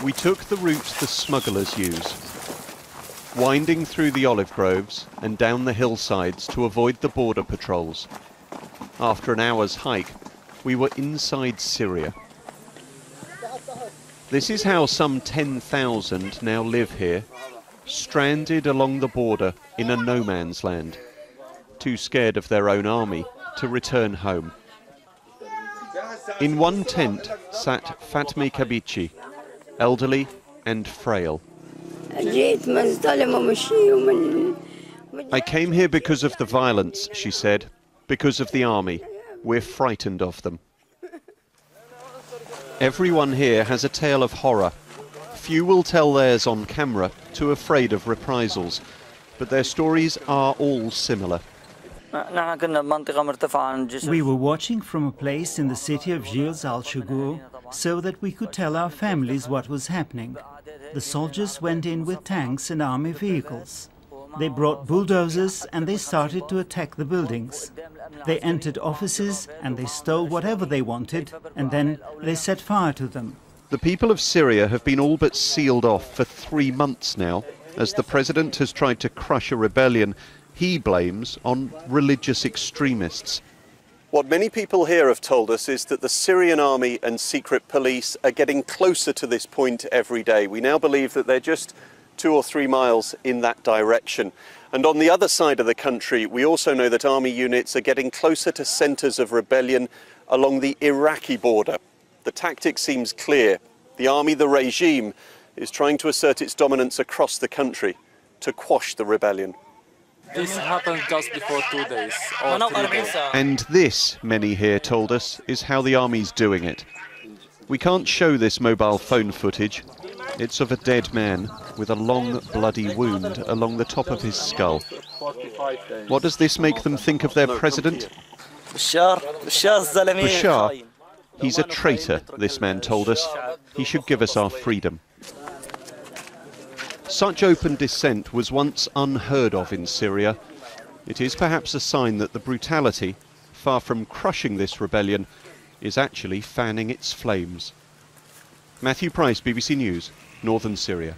We took the route the smugglers use, winding through the olive groves and down the hillsides to avoid the border patrols. After an hour's hike, we were inside Syria. This is how some 10,000 now live here, stranded along the border in a no man's land, too scared of their own army to return home. In one tent sat Fatmi Kabichi, elderly and frail. I came here because of the violence, she said, because of the army. We're frightened of them. Everyone here has a tale of horror. Few will tell theirs on camera, too afraid of reprisals, but their stories are all similar. We were watching from a place in the city of Al-Shughour so that we could tell our families what was happening. The soldiers went in with tanks and army vehicles. They brought bulldozers and they started to attack the buildings. They entered offices and they stole whatever they wanted, and then they set fire to them. The people of Syria have been all but sealed off for 3 months now, as the president has tried to crush a rebellion he blames on religious extremists. What many people here have told us is that the Syrian army and secret police are getting closer to this point every day. We now believe that they're just 2 or 3 miles in that direction. And on the other side of the country, we also know that army units are getting closer to centres of rebellion along the Iraqi border. The tactic seems clear. The army, the regime, is trying to assert its dominance across the country to quash the rebellion. This happened just before 2 days or 3 days. And this, many here told us, is how the army's doing it. We can't show this mobile phone footage. It's of a dead man with a long, bloody wound along the top of his skull. What does this make them think of their president? Bashar? He's a traitor, this man told us. He should give us our freedom. Such open dissent was once unheard of in Syria. It is perhaps a sign that the brutality, far from crushing this rebellion, is actually fanning its flames. Matthew Price, BBC News, Northern Syria.